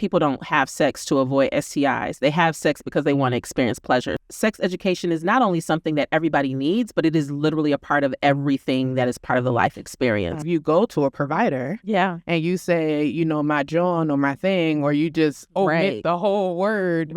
people don't have sex to avoid STIs. They have sex because they want to experience pleasure. Sex education is not only something that everybody needs, but it is literally a part of everything that is part of the life experience. If you go to a provider and you say, you know, my John or my thing, or you just omit the whole word,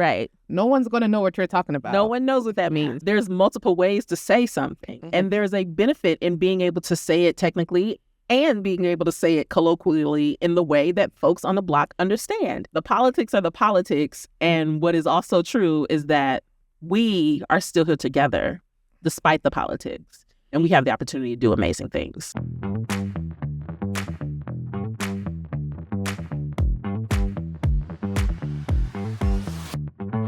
no one's going to know what you're talking about. No one knows what that means. There's multiple ways to say something, and there's a benefit in being able to say it technically and being able to say it colloquially in the way that folks on the block understand. The politics are the politics, and what is also true is that we are still here together despite the politics, and we have the opportunity to do amazing things.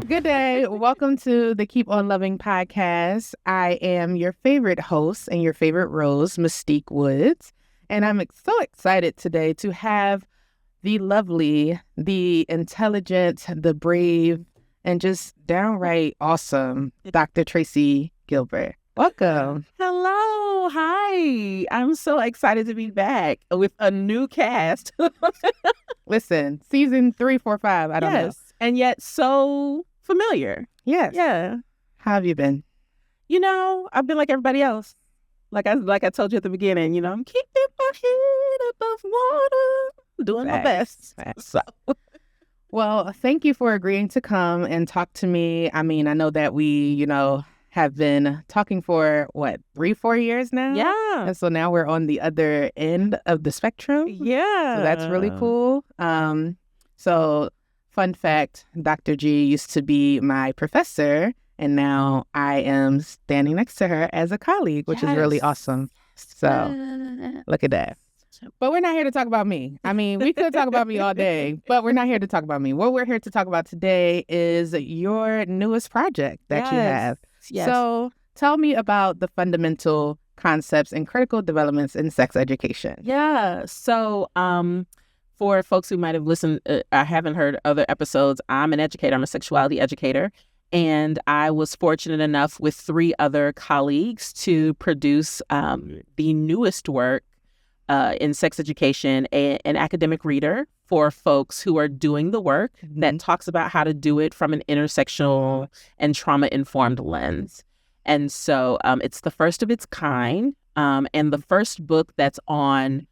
Good day. Welcome to the Keep On Loving podcast. I am your favorite host and your favorite rose, Mystkue Woods. And I'm so excited today to have the lovely, the intelligent, the brave, and just downright awesome Dr. Tracy Gilbert. Welcome. Hello. Hi. I'm so excited to be back with a new cast. Listen, season 3, 4, 5, I don't know. And yet so familiar. Yes. Yeah. How have you been? You know, I've been like everybody else. Like I told you at the beginning, you know, I'm keeping my head above water, doing my best. So. Well, thank you for agreeing to come and talk to me. I mean, I know that we, you know, have been talking for, 3-4 years now? Yeah. And so now we're on the other end of the spectrum. Yeah. So that's really cool. So fun fact, Dr. G used to be my professor, and now I am standing next to her as a colleague, which is really awesome. So look at that. But we're not here to talk about me. I mean, we could talk about me all day, but we're not here to talk about me. What we're here to talk about today is your newest project that you have. Yes. So tell me about the fundamental concepts and critical developments in sex education. Yeah. So for folks who might have listened, I haven't heard other episodes, I'm an educator. I'm a sexuality educator. And I was fortunate enough with 3 other colleagues to produce the newest work in sex education, an academic reader for folks who are doing the work that talks about how to do it from an intersectional and trauma-informed lens. And so it's the first of its kind, and the first book that's on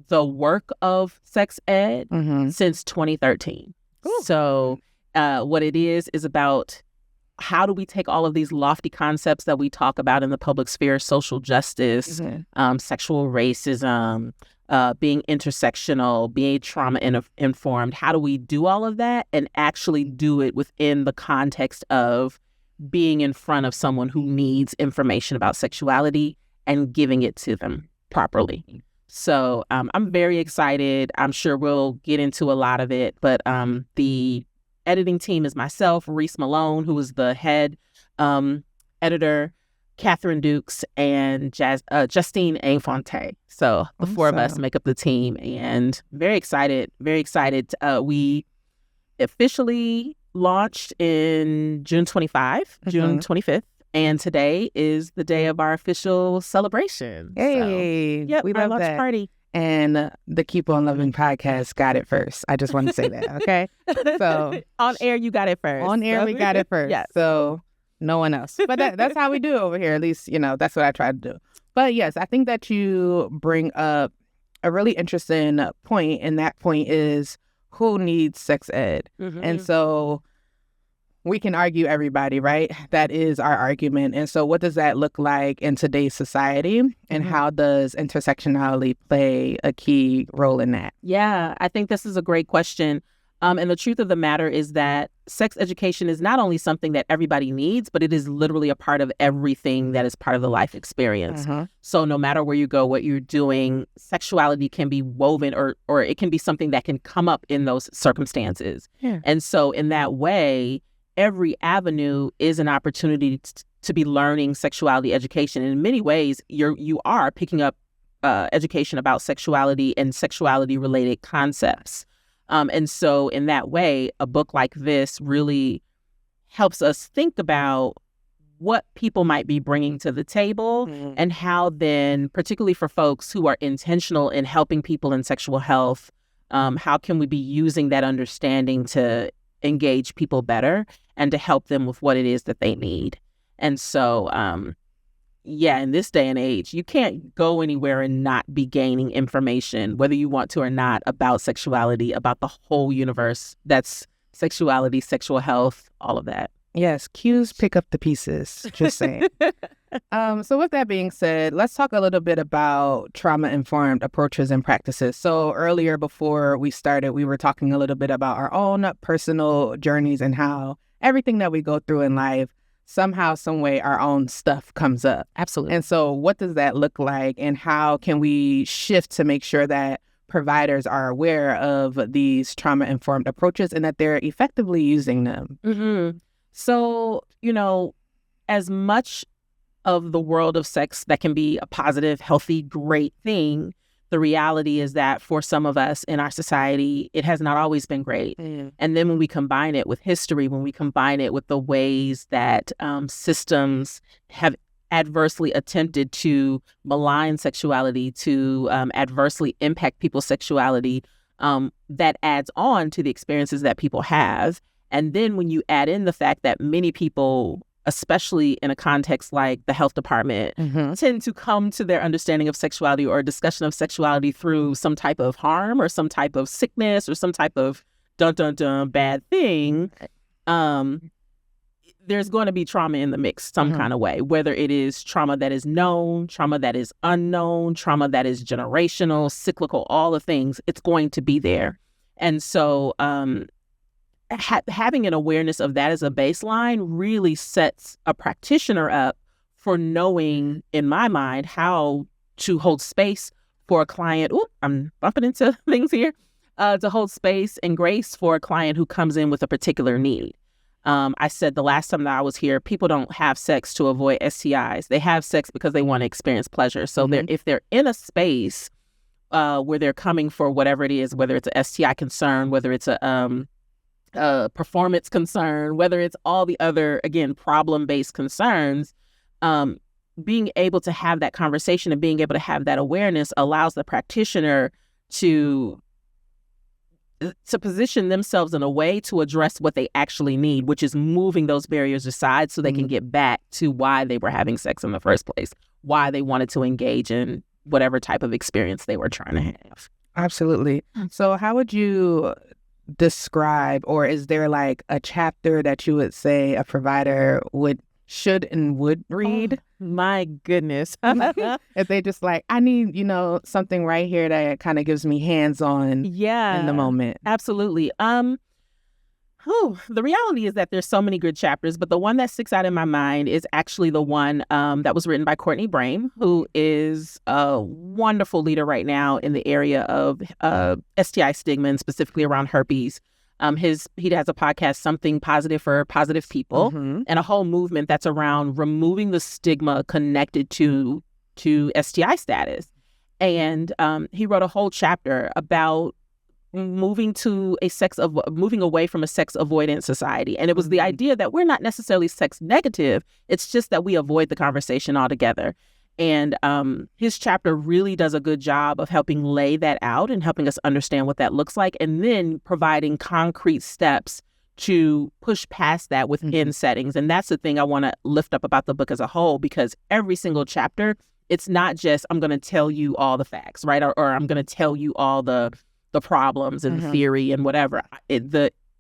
the work of sex ed since 2013. Ooh. So what it is about how do we take all of these lofty concepts that we talk about in the public sphere, social justice, sexual racism, being intersectional, being trauma-informed, how do we do all of that and actually do it within the context of being in front of someone who needs information about sexuality and giving it to them properly? So I'm very excited. I'm sure we'll get into a lot of it, but the editing team is myself, Reese Malone, who is the head editor, Catherine Dukes, and Justine Infante. So the 4 of us make up the team, and very excited. We officially launched in June 25th. And today is the day of our official celebration. Hey, so, we love our that. Party. And the Keep On Loving podcast got it first. I just want to say that, okay? So on air, you got it first. On air, we got it first. Yes. So no one else. But that's how we do over here. At least, you know, that's what I try to do. But yes, I think that you bring up a really interesting point. And that point is who needs sex ed? And so we can argue everybody, right? That is our argument. And so what does that look like in today's society? And how does intersectionality play a key role in that? Yeah, I think this is a great question. And the truth of the matter is that sex education is not only something that everybody needs, but it is literally a part of everything that is part of the life experience. So no matter where you go, what you're doing, sexuality can be woven or it can be something that can come up in those circumstances. Yeah. And so in that way, every avenue is an opportunity to be learning sexuality education. And in many ways, you are picking up education about sexuality and sexuality-related concepts. And so in that way, a book like this really helps us think about what people might be bringing to the table and how then, particularly for folks who are intentional in helping people in sexual health, How can we be using that understanding to engage people better and to help them with what it is that they need? And so, in this day and age, you can't go anywhere and not be gaining information, whether you want to or not, about sexuality, about the whole universe. That's sexuality, sexual health, all of that. Yes, cues pick up the pieces, just saying. So with that being said, let's talk a little bit about trauma-informed approaches and practices. So earlier before we started, we were talking a little bit about our own personal journeys and how everything that we go through in life, somehow, some way, our own stuff comes up. Absolutely. And so what does that look like, and how can we shift to make sure that providers are aware of these trauma-informed approaches and that they're effectively using them? Mm-hmm. So, as much of the world of sex that can be a positive, healthy, great thing, the reality is that for some of us in our society, it has not always been great. And then when we combine it with history, when we combine it with the ways that systems have adversely attempted to malign sexuality, to adversely impact people's sexuality, that adds on to the experiences that people have. And then when you add in the fact that many people, especially in a context like the health department, tend to come to their understanding of sexuality or a discussion of sexuality through some type of harm or some type of sickness or some type of bad thing, there's going to be trauma in the mix some kind of way, whether it is trauma that is known, trauma that is unknown, trauma that is generational, cyclical, all the things, it's going to be there. And so having an awareness of that as a baseline really sets a practitioner up for knowing, in my mind, how to hold space for a client. Ooh, I'm bumping into things here. To hold space and grace for a client who comes in with a particular need. I said the last time that I was here, people don't have sex to avoid STIs. They have sex because they want to experience pleasure. So if they're in a space where they're coming for whatever it is, whether it's a STI concern, whether it's a performance concern, whether it's all the other, again, problem-based concerns, being able to have that conversation and being able to have that awareness allows the practitioner to position themselves in a way to address what they actually need, which is moving those barriers aside so they can get back to why they were having sex in the first place, why they wanted to engage in whatever type of experience they were trying to have. Absolutely. So how would you describe, or is there like a chapter that you would say a provider should and would read? Oh, my goodness. If they just like, I need, something right here that kind of gives me hands-on in the moment. Absolutely. The reality is that there's so many good chapters, but the one that sticks out in my mind is actually the one that was written by Courtney Brame, who is a wonderful leader right now in the area of STI stigma and specifically around herpes. He has a podcast, Something Positive for Positive People, and a whole movement that's around removing the stigma connected to STI status. And he wrote a whole chapter about moving away from a sex avoidant society. And it was the idea that we're not necessarily sex negative. It's just that we avoid the conversation altogether. And his chapter really does a good job of helping lay that out and helping us understand what that looks like, and then providing concrete steps to push past that within settings. And that's the thing I want to lift up about the book as a whole, because every single chapter, it's not just, I'm going to tell you all the facts, right? Or I'm going to tell you all the problems and the theory and whatever.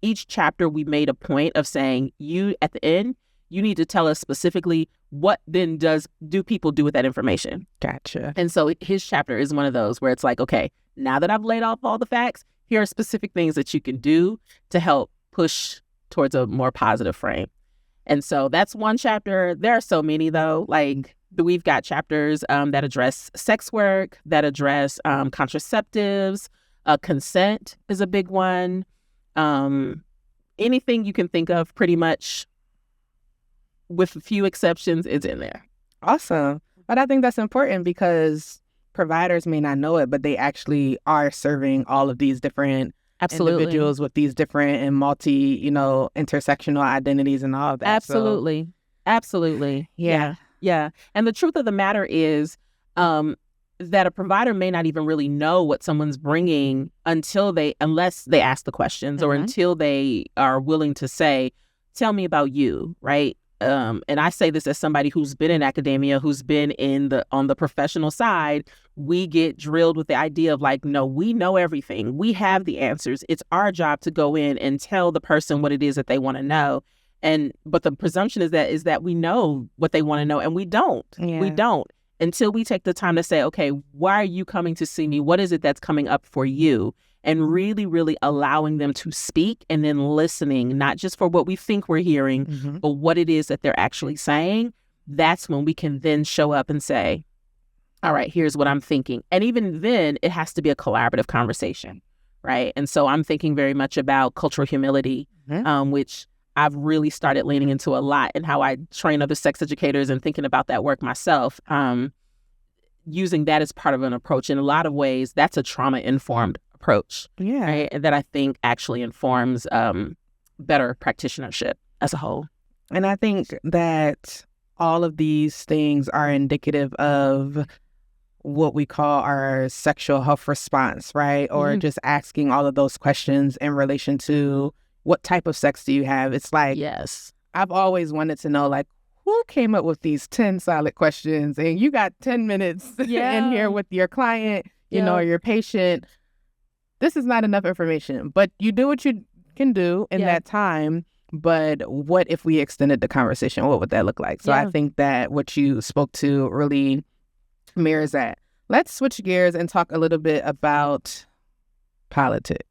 Each chapter, we made a point of saying, you, at the end, you need to tell us specifically what then do people do with that information. Gotcha. And so his chapter is one of those where it's like, okay, now that I've laid off all the facts, here are specific things that you can do to help push towards a more positive frame. And so that's one chapter. There are so many, though. Like, we've got chapters that address sex work, that address contraceptives. Consent is a big one. Anything you can think of, pretty much, with a few exceptions, is in there. Awesome. But I think that's important because providers may not know it, but they actually are serving all of these different individuals with these different and multi, intersectional identities and all of that. Absolutely. So, Absolutely. Yeah. And the truth of the matter is, that a provider may not even really know what someone's bringing unless they ask the questions or until they are willing to say, tell me about you, right? And I say this as somebody who's been in academia, who's been on the professional side. We get drilled with the idea of like, no, we know everything. We have the answers. It's our job to go in and tell the person what it is that they want to know. But the presumption is that we know what they want to know, and we don't. Yeah. We don't until we take the time to say, okay, why are you coming to see me? What is it that's coming up for you? And really, really allowing them to speak and then listening, not just for what we think we're hearing, but what it is that they're actually saying. That's when we can then show up and say, all right, here's what I'm thinking. And even then, it has to be a collaborative conversation, right? And so I'm thinking very much about cultural humility, which I've really started leaning into a lot in how I train other sex educators and thinking about that work myself. Using that as part of an approach. In a lot of ways, that's a trauma-informed approach, right? And that I think actually informs better practitionership as a whole. And I think that all of these things are indicative of what we call our sexual health response, right? Or just asking all of those questions in relation to what type of sex do you have? It's like, yes, I've always wanted to know, like, who came up with these 10 solid questions? And you got 10 minutes in here with your client, you know, or your patient. This is not enough information, but you do what you can do in that time. But what if we extended the conversation? What would that look like? So I think that what you spoke to really mirrors that. Let's switch gears and talk a little bit about politics.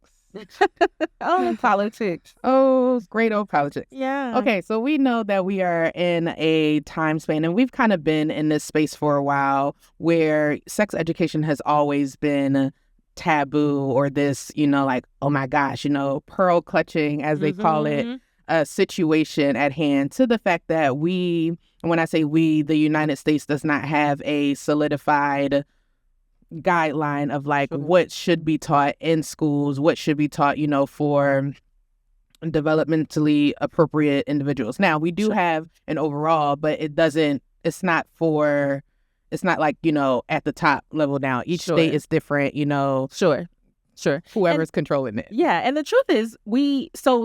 Politics. Oh, great old politics. Yeah. Okay, so we know that we are in a time span, and we've kind of been in this space for a while where sex education has always been taboo, or this, you know, like, oh my gosh, you know, pearl clutching, as they call it, a situation at hand, to the fact that we, when I say we, the United States does not have a solidified guideline of like what should be taught in schools, what should be taught, you know, for developmentally appropriate individuals. Now, we do have an overall, but it's not like, you know, at the top level now. Each state is different, you know. Sure. Whoever's controlling it. Yeah. And the truth is,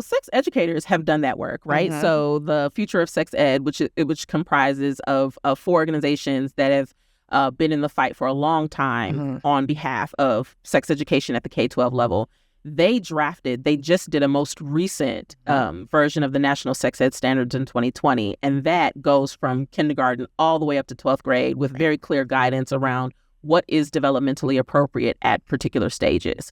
sex educators have done that work, right? So the Future of Sex Ed, which comprises of 4 organizations that have been in the fight for a long time on behalf of sex education at the K-12 level. They just did a most recent version of the National Sex Ed Standards in 2020. And that goes from kindergarten all the way up to 12th grade with very clear guidance around what is developmentally appropriate at particular stages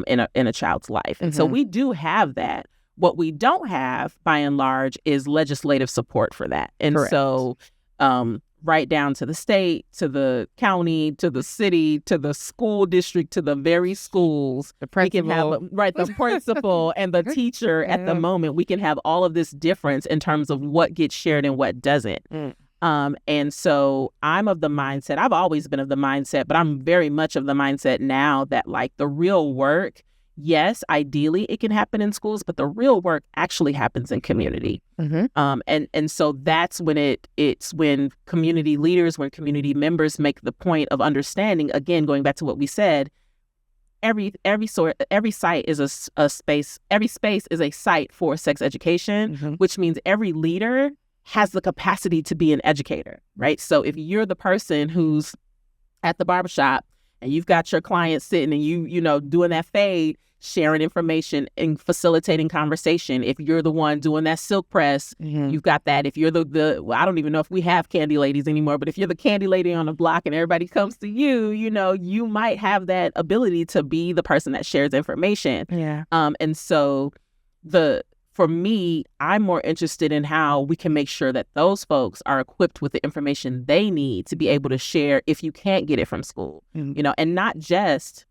in a child's life. And so we do have that. What we don't have, by and large, is legislative support for that. And so right down to the state, to the county, to the city, to the school district, to the very schools. The principal. The principal and the teacher at the moment. We can have all of this difference in terms of what gets shared and what doesn't. And so I'm of the mindset, I've always been of the mindset, but I'm very much of the mindset now that like the real work, yes, ideally it can happen in schools, but the real work actually happens in community. And so that's when it's when community leaders, when community members make the point of understanding, again, going back to what we said, every site is a space, every space is a site for sex education, which means every leader has the capacity to be an educator, right? So if you're the person who's at the barbershop and you've got your client sitting and you know, doing that fade, sharing information and facilitating conversation. If you're the one doing that silk press, you've got that. If you're the I don't even know if we have candy ladies anymore, but if you're the candy lady on the block and everybody comes to you, you know, you might have that ability to be the person that shares information. And so for me, I'm more interested in how we can make sure that those folks are equipped with the information they need to be able to share if you can't get it from school, you know, and not just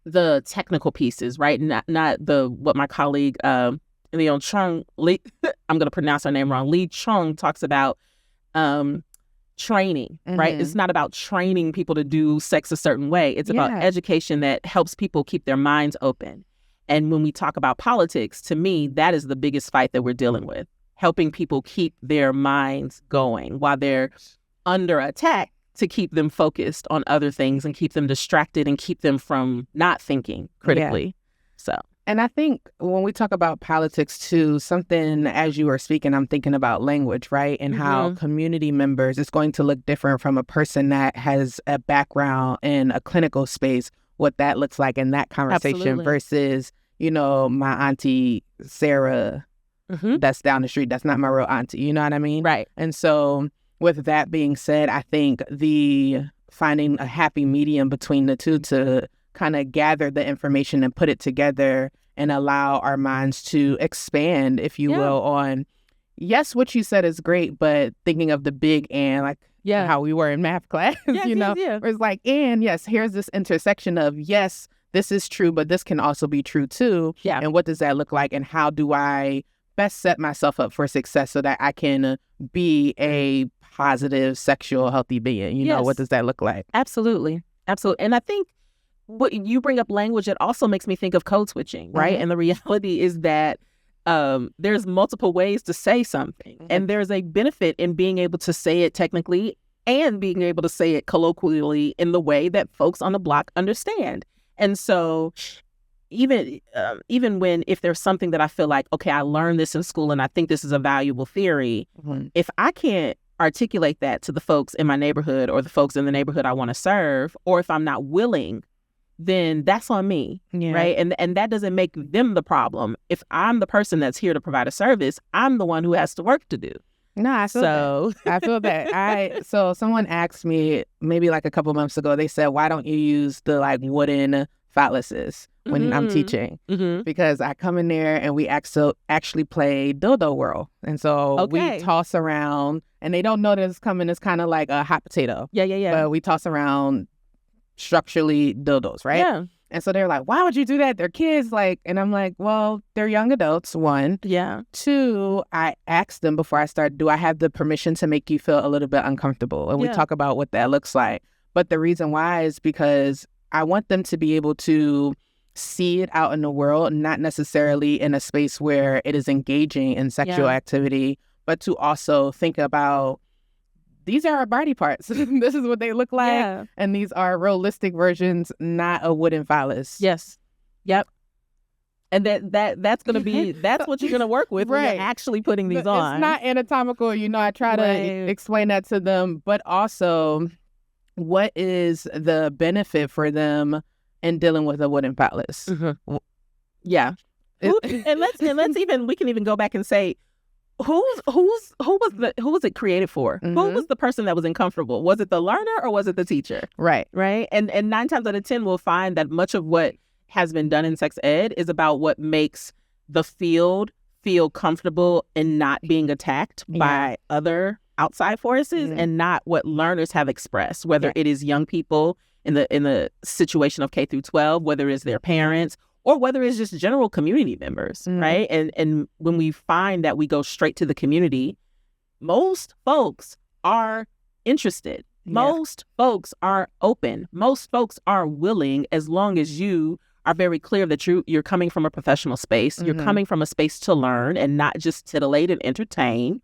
the technical pieces, right? Not what my colleague Leon Chung, I'm going to pronounce her name wrong, Lee Chung talks about training, right? It's not about training people to do sex a certain way. It's about education that helps people keep their minds open. And when we talk about politics, to me, that is the biggest fight that we're dealing with, helping people keep their minds going while they're under attack to keep them focused on other things and keep them distracted and keep them from not thinking critically. So. And I think when we talk about politics too, something as you were speaking, I'm thinking about language, right? And how community members, it's going to look different from a person that has a background in a clinical space, what that looks like in that conversation versus, my auntie Sarah that's down the street. That's not my real auntie. You know what I mean? Right. And so with that being said, I think finding a happy medium between the two to kind of gather the information and put it together and allow our minds to expand, if you will, on, yes, what you said is great, but thinking of the big and like how we were in math class, where it's like, and yes, here's this intersection of, yes, this is true, but this can also be true too. Yeah. And what does that look like? And how do I best set myself up for success so that I can be a positive, sexual, healthy being? You know, what does that look like? Absolutely. Absolutely. And I think what you bring up language, it also makes me think of code switching, right? And the reality is that there's multiple ways to say something. And there's a benefit in being able to say it technically and being able to say it colloquially in the way that folks on the block understand. And so even when, if there's something that I feel like, okay, I learned this in school and I think this is a valuable theory, if I can't articulate that to the folks in my neighborhood or the folks in the neighborhood I want to serve, or if I'm not willing, then that's on me, right? And that doesn't make them the problem. If I'm the person that's here to provide a service, I'm the one who has the work to do. No, I feel that. I feel that. So someone asked me maybe like a couple months ago, they said, why don't you use the like wooden phalluses when I'm teaching? Because I come in there and we actually play dildo whirl. And so we toss around, and they don't know that it's coming. It's kind of like a hot potato. But we toss around structurally dildos, right? Yeah. And so they're like, why would you do that? They're kids, like, and I'm like, well, they're young adults, one. Yeah. Two, I asked them before I start, do I have the permission to make you feel a little bit uncomfortable? And we talk about what that looks like. But the reason why is because I want them to be able to see it out in the world, not necessarily in a space where it is engaging in sexual activity, but to also think about, these are our body parts. This is what they look like. Yeah. And these are realistic versions, not a wooden phallus. Yes. Yep. And that's going to be, that's what you're going to work with when you're actually putting these on. It's not anatomical. I try to explain that to them, but also what is the benefit for them in dealing with a wooden phallus? Yeah. And let's even, we can even go back and say, who was it created for? Who was the person that was uncomfortable? Was it the learner or was it the teacher? Right. And 9 times out of 10, we'll find that much of what has been done in sex ed is about what makes the field feel comfortable in not being attacked by other outside forces and not what learners have expressed, whether it is young people in the situation of K through 12, whether it's their parents, or whether it's just general community members, right? And when we find that we go straight to the community, most folks are interested. Most folks are open. Most folks are willing, as long as you are very clear that you're coming from a professional space. You're coming from a space to learn and not just titillate and entertain.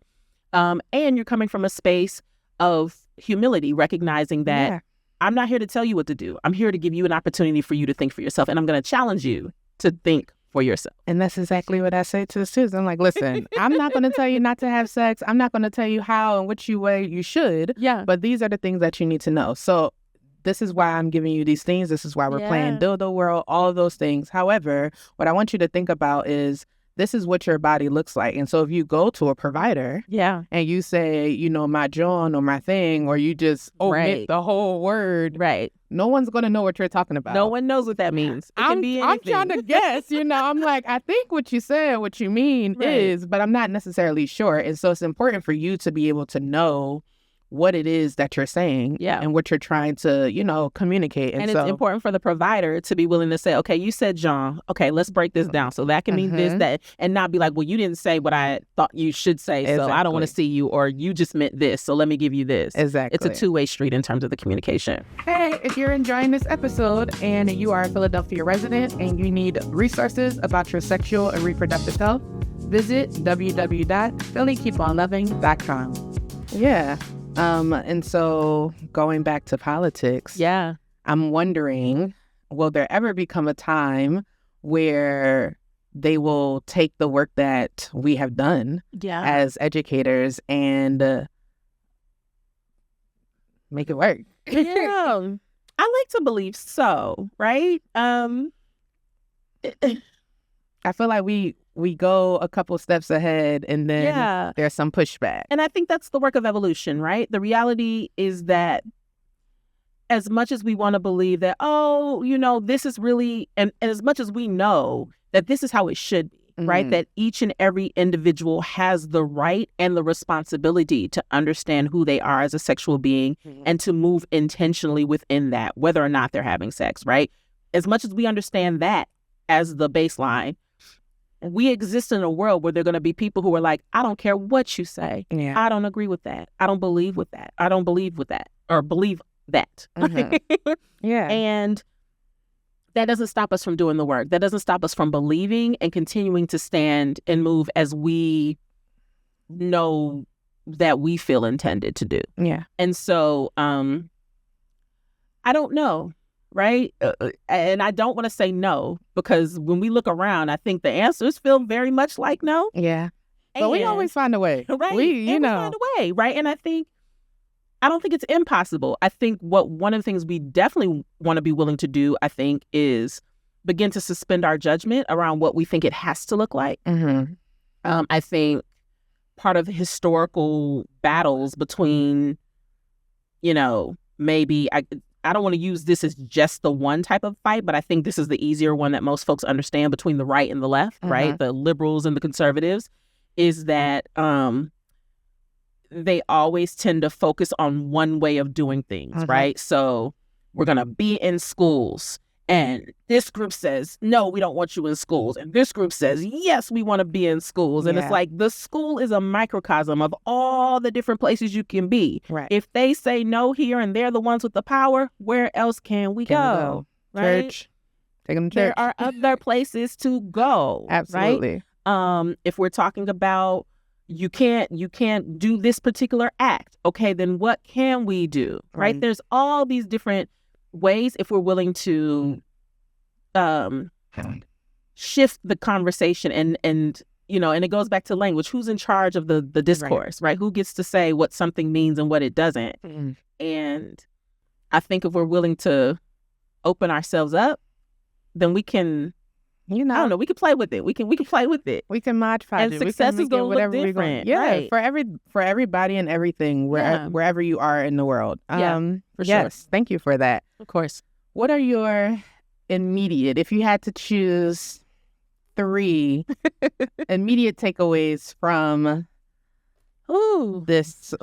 And you're coming from a space of humility, recognizing that I'm not here to tell you what to do. I'm here to give you an opportunity for you to think for yourself. And I'm going to challenge you to think for yourself. And that's exactly what I say to the students. I'm like, listen, I'm not going to tell you not to have sex. I'm not going to tell you how and which way you should. Yeah. But these are the things that you need to know. So this is why I'm giving you these things. This is why we're playing dildo world, all of those things. However, what I want you to think about is, this is what your body looks like. And so if you go to a provider and you say, my John or my thing, or you just omit the whole word, no one's going to know what you're talking about. No one knows what that means. I'm trying to guess, I'm like, I think what you said, what you mean is, but I'm not necessarily sure. And so it's important for you to be able to know what it is that you're saying and what you're trying to, communicate. And it's important for the provider to be willing to say, okay, you said John. Okay, let's break this down. So that can mean this, that, and not be like, well, you didn't say what I thought you should say. So I don't want to see you, or you just meant this. So let me give you this. Exactly. It's a two-way street in terms of the communication. Hey, if you're enjoying this episode and you are a Philadelphia resident and you need resources about your sexual and reproductive health, visit www.phillykeeponloving.com. Yeah. And so going back to politics, Yeah. I'm wondering, will there ever become a time where they will take the work that we have done as educators and make it work? Yeah. I like to believe so, right? I feel like we go a couple steps ahead and then there's some pushback. And I think that's the work of evolution, right? The reality is that as much as we want to believe that, this is really, and as much as we know that this is how it should be, right? That each and every individual has the right and the responsibility to understand who they are as a sexual being and to move intentionally within that, whether or not they're having sex, right? As much as we understand that as the baseline, we exist in a world where there are going to be people who are like, I don't care what you say. Yeah. I don't agree with that. I don't believe with that. I don't believe with that or believe that. Yeah. And that doesn't stop us from doing the work. That doesn't stop us from believing and continuing to stand and move as we know that we feel intended to do. Yeah. And so I don't know, right? And I don't want to say no, because when we look around, I think the answers feel very much like no. Yeah. But we always find a way. Right. We find a way, right? And I don't think it's impossible. I think one of the things we definitely want to be willing to do, I think, is begin to suspend our judgment around what we think it has to look like. I think part of historical battles between, maybe I don't want to use this as just the one type of fight, but I think this is the easier one that most folks understand between the right and the left, right? The liberals and the conservatives, is that they always tend to focus on one way of doing things, right? So we're going to be in schools, and this group says, no, we don't want you in schools. And this group says, yes, we want to be in schools. And it's like the school is a microcosm of all the different places you can be. Right. If they say no here and they're the ones with the power, where else can we go? Right? Church. Take them to church. There are other places to go. Absolutely. Right? If we're talking about you can't do this particular act. Okay, then what can we do? Right? There's all these different ways if we're willing to shift the conversation and it goes back to language. Who's in charge of the discourse, right? Who gets to say what something means and what it doesn't? And I think if we're willing to open ourselves up, then we can I don't know. We can play with it. We can play with it. We can modify it. And success is going to look different. Yeah, for everybody and everything, wherever you are in the world. For sure. Yes, thank you for that. Of course. What are your immediate, if you had to choose 3 immediate takeaways from this?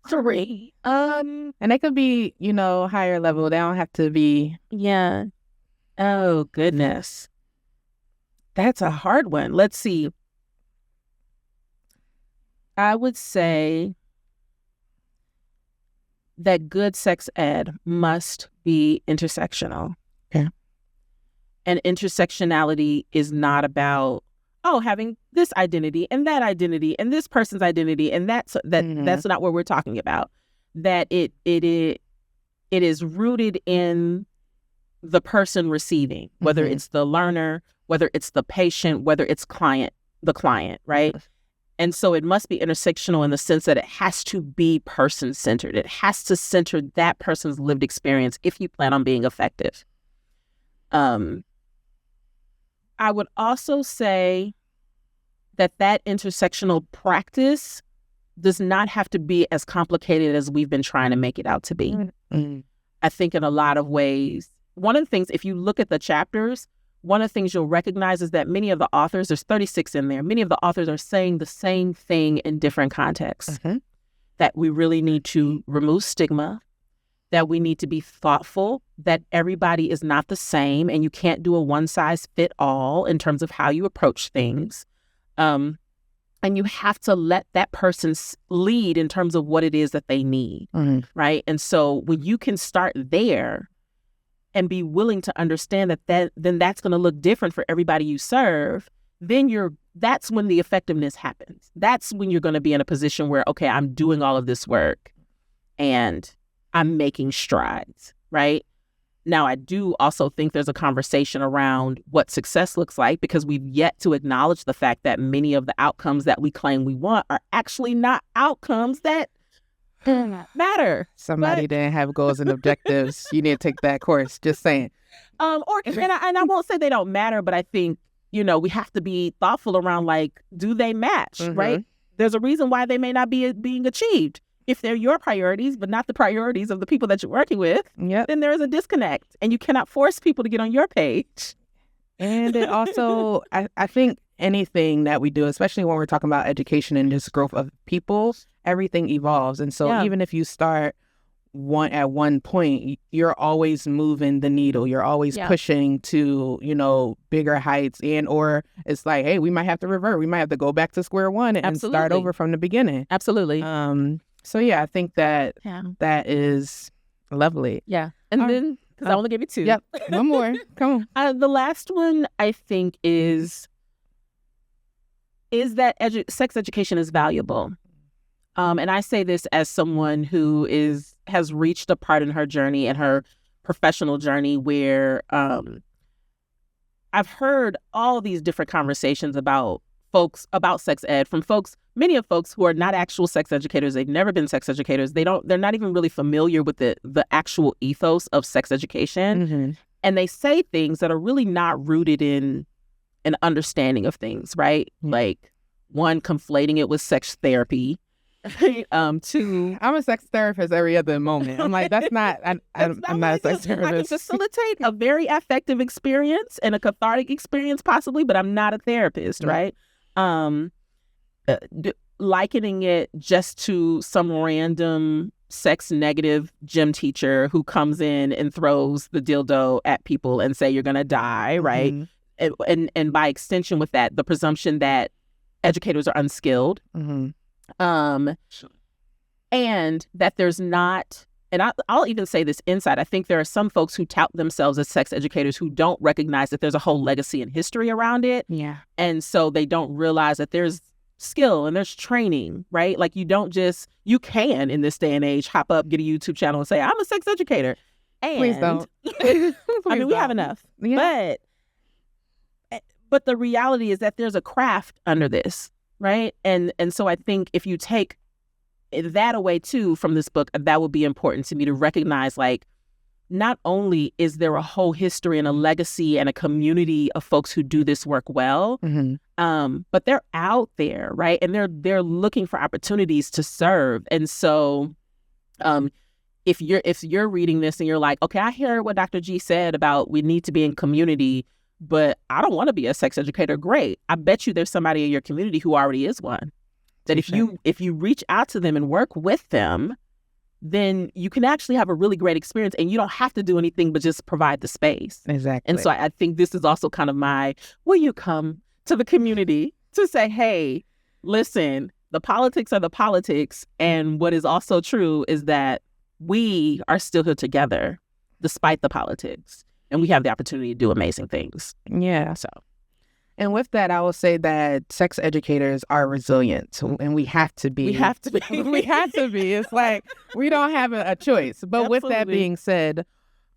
3. And they could be, higher level. They don't have to be. Yeah. Oh, goodness. That's a hard one. Let's see. I would say that good sex ed must be intersectional. Okay. And intersectionality is not about, having this identity and this person's identity, and that's not what we're talking about. That it is rooted in the person receiving, whether it's the learner, whether it's the patient, whether it's the client, right? And so it must be intersectional in the sense that it has to be person-centered. It has to center that person's lived experience if you plan on being effective. I would also say that intersectional practice does not have to be as complicated as we've been trying to make it out to be. I think in a lot of ways, one of the things, if you look at the chapters, one of the things you'll recognize is that many of the authors, there's 36 in there, many of the authors are saying the same thing in different contexts. That we really need to remove stigma, that we need to be thoughtful, that everybody is not the same, and you can't do a one-size-fit-all in terms of how you approach things. And you have to let that person lead in terms of what it is that they need, right? And so when you can start there, and be willing to understand then that's going to look different for everybody you serve, then that's when the effectiveness happens. That's when you're going to be in a position where, okay, I'm doing all of this work. and I'm making strides, right? Now, I do also think there's a conversation around what success looks like, because we've yet to acknowledge the fact that many of the outcomes that we claim we want are actually not outcomes that matter. Somebody didn't have goals and objectives. You need to take that course. Just saying. And I won't say they don't matter, but I think, we have to be thoughtful around, like, do they match, right? There's a reason why they may not be being achieved. If they're your priorities, but not the priorities of the people that you're working with, then there is a disconnect, and you cannot force people to get on your page. And it also, I think anything that we do, especially when we're talking about education and just growth of people, everything evolves. And so even if you start at one point, you're always moving the needle. You're always pushing to, bigger heights, or it's like, hey, we might have to revert. We might have to go back to square one and start over from the beginning. Absolutely. So I think that is lovely. Yeah. And then, because I only gave you two. Yep. One more. Come on. The last one, I think, is that sex education is valuable. And I say this as someone who has reached a part in her journey and her professional journey where I've heard all these different conversations about sex ed from many folks who are not actual sex educators. They've never been sex educators. They're not even really familiar with the actual ethos of sex education. And they say things that are really not rooted in an understanding of things, right? Like, one, conflating it with sex therapy. Two, I'm a sex therapist every other moment. I'm like, that's not, I'm not a sex therapist. I can facilitate a very affective experience and a cathartic experience possibly, but I'm not a therapist, right? Likening it just to some random sex negative gym teacher who comes in and throws the dildo at people and say you're gonna die, right? And by extension with that, the presumption that educators are unskilled. And that there's not, and I'll even say this inside, I think there are some folks who tout themselves as sex educators who don't recognize that there's a whole legacy and history around it. Yeah. And so they don't realize that there's skill and there's training, right? Like, you can in this day and age hop up, get a YouTube channel and say, I'm a sex educator. And please don't. We have enough. Yeah. But the reality is that there's a craft under this. Right. And so I think if you take that away too from this book, that would be important to me to recognize, like, not only is there a whole history and a legacy and a community of folks who do this work well, but they're out there, right? And they're looking for opportunities to serve. And so if you're reading this and you're like, okay, I hear what Dr. G said about we need to be in community, but I don't want to be a sex educator. Great. I bet you there's somebody in your community who already is one. That if you reach out to them and work with them, then you can actually have a really great experience, and you don't have to do anything but just provide the space. Exactly. And so I think this is also kind of will you come to the community to say, hey, listen, the politics are the politics. And what is also true is that we are still here together despite the politics. And we have the opportunity to do amazing things. Yeah. And with that, I will say that sex educators are resilient, and we have to be. We have to be. We have to be. It's like we don't have a choice. But Absolutely. With that being said,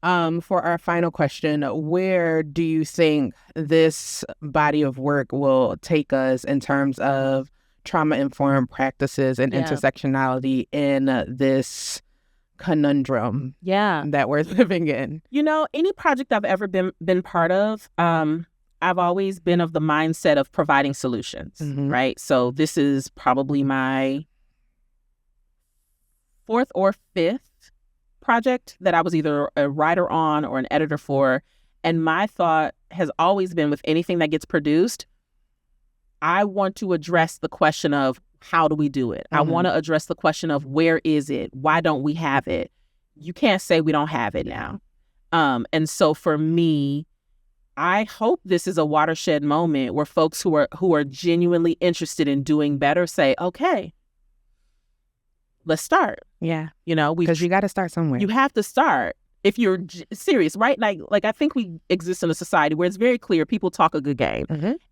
for our final question, where do you think this body of work will take us in terms of trauma-informed practices and intersectionality in this conundrum that we're living in? Any project I've ever been part of, I've always been of the mindset of providing solutions, right? So this is probably my fourth or fifth project that I was either a writer on or an editor for. And my thought has always been, with anything that gets produced, I want to address the question of how do we do it? I want to address the question of where is it? Why don't we have it? You can't say we don't have it now. And so for me, I hope this is a watershed moment where folks who are genuinely interested in doing better say, okay, let's start. Yeah. Because you got to start somewhere. You have to start if you're serious, right? Like I think we exist in a society where it's very clear people talk a good game.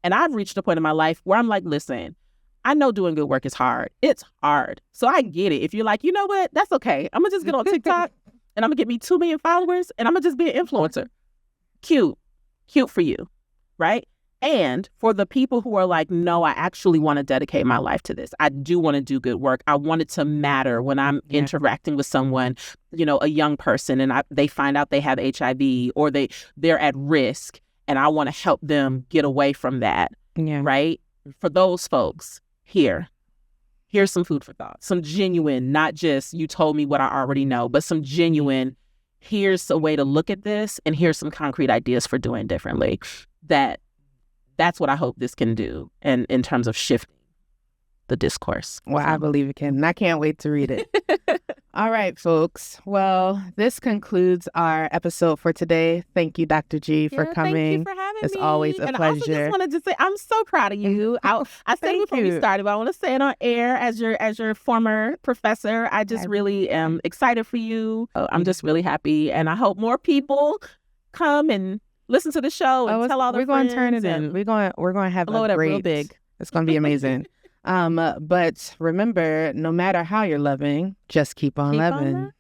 And I've reached a point in my life where I'm like, listen, I know doing good work is hard. It's hard. So I get it. If you're like, you know what, that's okay. I'm going to just get on TikTok and I'm going to get me 2 million followers and I'm going to just be an influencer. Cute for you, right? And for the people who are like, no, I actually want to dedicate my life to this. I do want to do good work. I want it to matter when I'm interacting with someone, you know, a young person, and they find out they have HIV or they're at risk, and I want to help them get away from that, right? For those folks, here's some food for thought, some genuine, not just you told me what I already know, but some genuine, here's a way to look at this, and here's some concrete ideas for doing differently. That's what I hope this can do, and in terms of shifting the discourse. Well, I believe it can, and I can't wait to read it. All right, folks. Well, this concludes our episode for today. Thank you, Dr. G, for coming. Thank you for having me. It's always a pleasure. I also just wanted to say I'm so proud of you. I said it before we started, but I want to say it on air as your former professor. I just really am excited for you. I'm just really happy, and I hope more people come and listen to the show and tell all their friends. We're going to turn it in. We're going to have blow it up real big. It's going to be amazing. But remember, no matter how you're loving, just keep on loving.